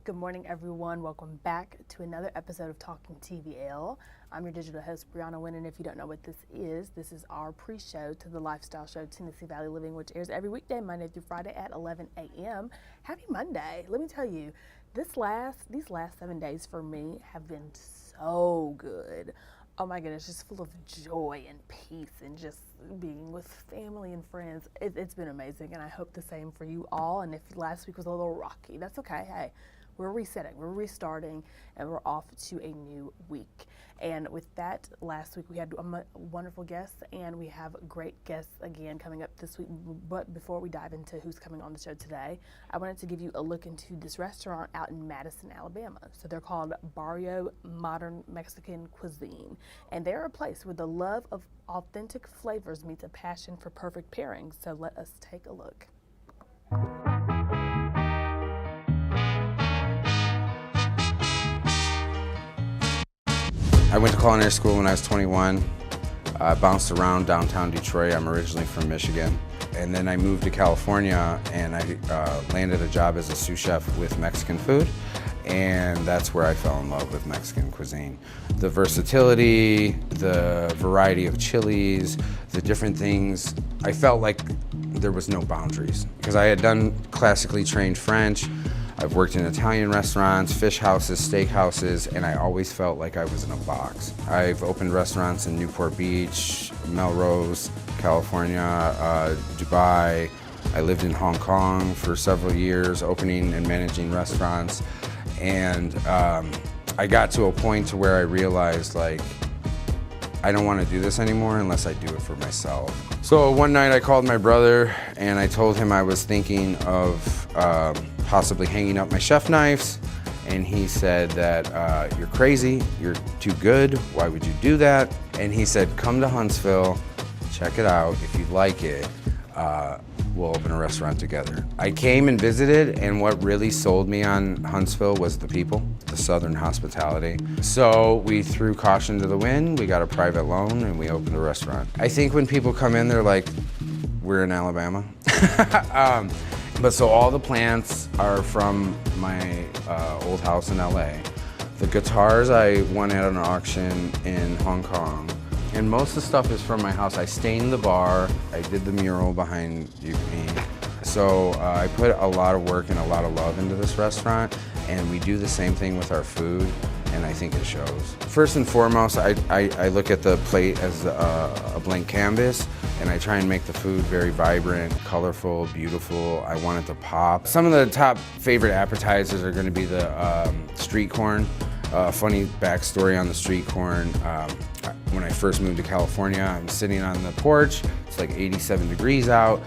Good morning, everyone. Welcome back to another episode of Talking TVL. I'm your digital host, Breona Winn, and if you don't know what this is our pre-show to the lifestyle show Tennessee Valley Living, which airs every weekday, Monday through Friday at 11 a.m. Happy Monday. Let me tell you, these last 7 days for me have been so good. Oh my goodness, just full of joy and peace and just being with family and friends. It's been amazing, and I hope the same for you all. And if last week was a little rocky, that's okay. Hey, we're resetting, we're restarting, and we're off to a new week. And with that, last week we had wonderful guests, and we have great guests again coming up this week. But before we dive into who's coming on the show today, I wanted to give you a look into this restaurant out in Madison, Alabama. So they're called Barrio Modern Mexican Cuisine, and they're a place where the love of authentic flavors meets a passion for perfect pairings. So let us take a look. I went to culinary school when I was 21. I bounced around downtown Detroit. I'm originally from Michigan. And then I moved to California and I landed a job as a sous chef with Mexican food. And that's where I fell in love with Mexican cuisine. The versatility, the variety of chilies, the different things. I felt like there was no boundaries because I had done classically trained French. I've worked in Italian restaurants, fish houses, steak houses, and I always felt like I was in a box. I've opened restaurants in Newport Beach, Melrose, California, Dubai. I lived in Hong Kong for several years, opening and managing restaurants. And I got to a point to where I realized, like, I don't want to do this anymore unless I do it for myself. So one night I called my brother and I told him I was thinking of possibly hanging up my chef knives, and he said that you're crazy, you're too good, why would you do that? And he said, come to Huntsville, check it out, if you like it, we'll open a restaurant together. I came and visited, and what really sold me on Huntsville was the people, the Southern hospitality. So we threw caution to the wind, we got a private loan, and we opened a restaurant. I think when people come in, they're like, we're in Alabama. But so all the plants are from my old house in LA. The guitars I won at an auction in Hong Kong. And most of the stuff is from my house. I stained the bar, I did the mural behind me. So I put a lot of work and a lot of love into this restaurant, and we do the same thing with our food, and I think it shows. First and foremost, I look at the plate as a blank canvas, and I try and make the food very vibrant, colorful, beautiful. I want it to pop. Some of the top favorite appetizers are gonna be the street corn. Funny backstory on the street corn. When I first moved to California, I'm sitting on the porch. It's like 87 degrees out.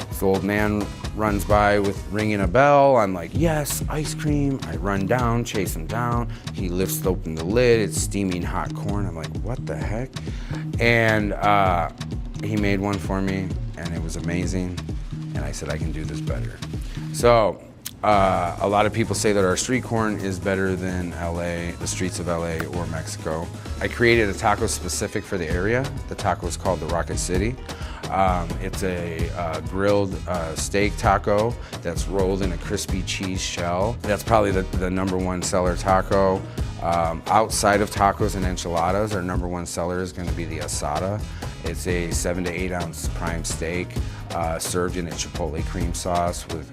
This old man runs by with ringing a bell. I'm like, yes, ice cream. I run down, chase him down. He lifts open the lid. It's steaming hot corn. I'm like, what the heck? And he made one for me, and it was amazing. And I said, I can do this better. So a lot of people say that our street corn is better than LA, the streets of LA or Mexico. I created a taco specific for the area. The taco is called the Rocket City. It's a grilled steak taco that's rolled in a crispy cheese shell. That's probably the #1 seller taco. Outside of tacos and enchiladas, our #1 seller is going to be the asada. It's a 7 to 8 ounce prime steak served in a chipotle cream sauce with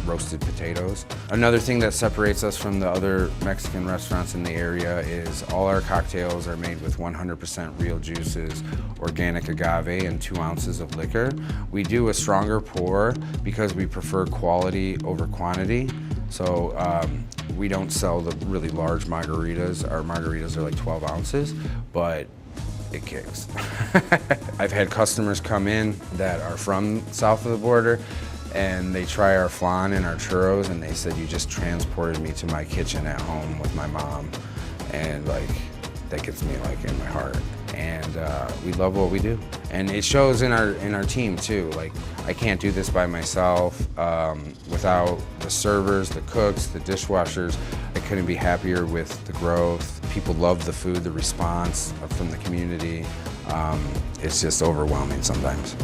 roasted potatoes. Another thing that separates us from the other Mexican restaurants in the area is all our cocktails are made with 100% real juices, organic agave, and 2 ounces of liquor. We do a stronger pour because we prefer quality over quantity. So we don't sell the really large margaritas. Our margaritas are like 12 ounces, but it kicks. I've had customers come in that are from south of the border, and they try our flan and our churros, and they said, you just transported me to my kitchen at home with my mom. And like, that gets me like in my heart. And we love what we do. And it shows in our team too. Like, I can't do this by myself. Without the servers, the cooks, the dishwashers, I couldn't be happier with the growth. People love the food, the response from the community. It's just overwhelming sometimes.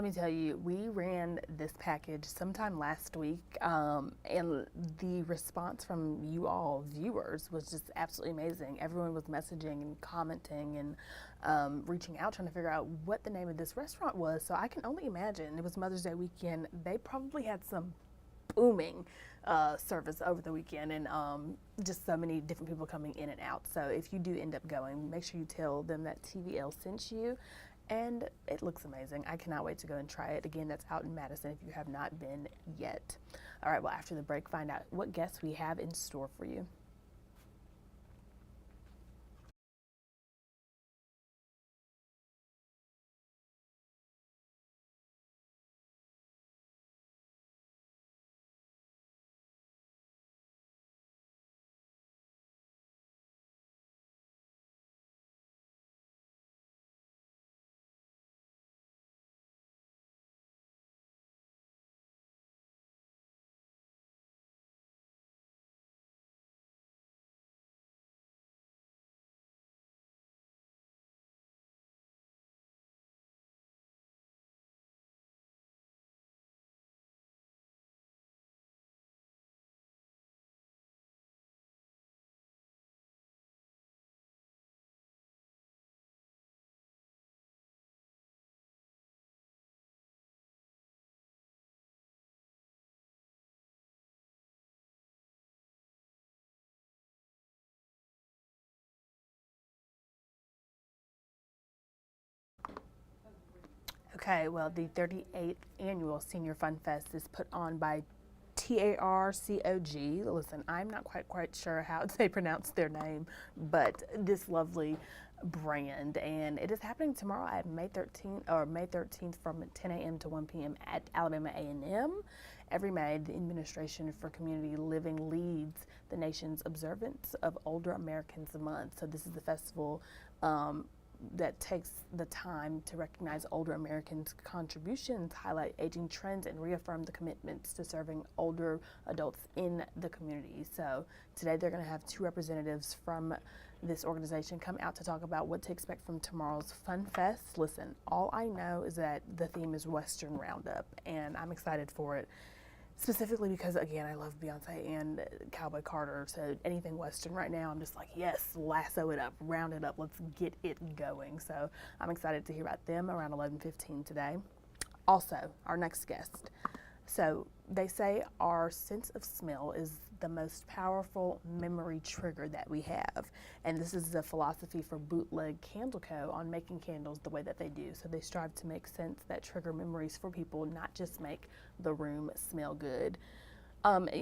me tell you, we ran this package sometime last week, and the response from you all viewers was just absolutely amazing. Everyone was messaging and commenting and reaching out, trying to figure out what the name of this restaurant was. So I can only imagine, it was Mother's Day weekend. They probably had some booming service over the weekend, and just so many different people coming in and out. So if you do end up going, make sure you tell them that TVL sent you. And it looks amazing. I cannot wait to go and try it. Again, that's out in Madison if you have not been yet. All right, well, after the break, find out what guests we have in store for you. Okay, well, the 38th annual Senior Fun Fest is put on by TARCOG. Listen, I'm not quite sure how they pronounce their name, but this lovely brand, and it is happening tomorrow at May 13th from 10 a.m. to 1 p.m. at Alabama A&M. Every May, the Administration for Community Living leads the nation's observance of Older Americans Month. So this is the festival that takes the time to recognize older Americans' contributions, highlight aging trends, and reaffirm the commitments to serving older adults in the community. So today they're going to have two representatives from this organization come out to talk about what to expect from tomorrow's Fun Fest. Listen, all I know is that the theme is Western Roundup, and I'm excited for it. Specifically because, again, I love Beyonce and Cowboy Carter, so anything Western right now, I'm just like, yes, lasso it up, round it up, let's get it going. So I'm excited to hear about them around 11:15 today. Also, our next guest. So they say our sense of smell is the most powerful memory trigger that we have. And this is the philosophy for Bootleg Candle Co. on making candles the way that they do. So they strive to make scents that trigger memories for people, not just make the room smell good.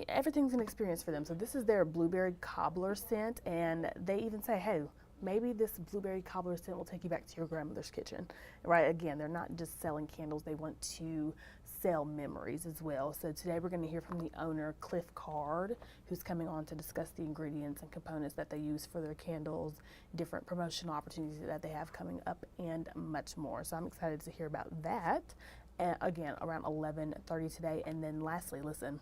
Everything's an experience for them. So this is their blueberry cobbler scent, and they even say, hey, maybe this blueberry cobbler scent will take you back to your grandmother's kitchen, right? Again, they're not just selling candles, they want to sell memories as well. So today we're going to hear from the owner, Cliff Card, who's coming on to discuss the ingredients and components that they use for their candles, different promotional opportunities that they have coming up, and much more. So I'm excited to hear about that. Again, around 11:30 today. And then lastly, listen,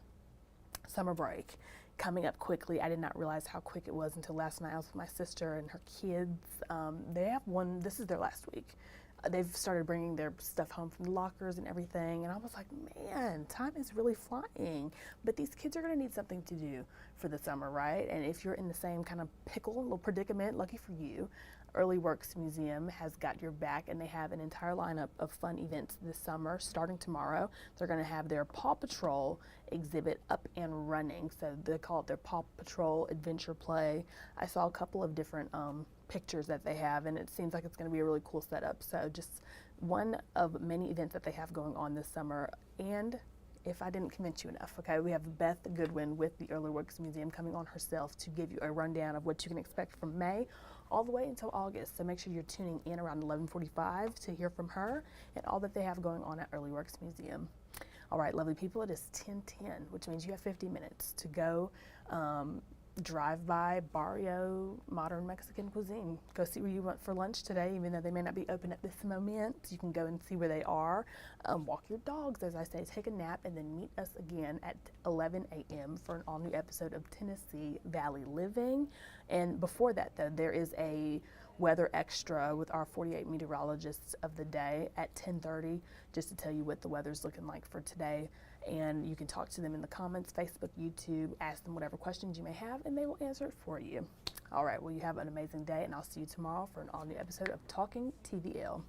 summer break coming up quickly. I did not realize how quick it was until last night. I was with my sister and her kids. They have one, this is their last week. They've started bringing their stuff home from the lockers and everything, and I was like, man, time is really flying. But these kids are going to need something to do for the summer, right? And if you're in the same kind of pickle, little predicament, lucky for you, Early Works Museum has got your back, and they have an entire lineup of fun events this summer. Starting tomorrow, they're going to have their Paw Patrol exhibit up and running. So they call it their Paw Patrol Adventure Play. I saw a couple of different pictures that they have, and it seems like it's going to be a really cool setup. So just one of many events that they have going on this summer. And if I didn't convince you enough, okay, we have Beth Goodwin with the Early Works Museum coming on herself to give you a rundown of what you can expect from May all the way until August. So make sure you're tuning in around 11:45 to hear from her and all that they have going on at Early Works Museum. All right, lovely people, it is 10:10, which means you have 50 minutes to go drive by Barrio Modern Mexican Cuisine. Go see where you want for lunch today, even though they may not be open at this moment. You can go and see where they are. Walk your dogs, as I say, take a nap, and then meet us again at 11 a.m. for an all-new episode of Tennessee Valley Living. And before that, though, there is a weather extra with our 48 meteorologists of the day at 10:30, just to tell you what the weather's looking like for today. And you can talk to them in the comments, Facebook, YouTube, ask them whatever questions you may have, and they will answer it for you. All right, well, you have an amazing day, and I'll see you tomorrow for an all-new episode of Talking TVL.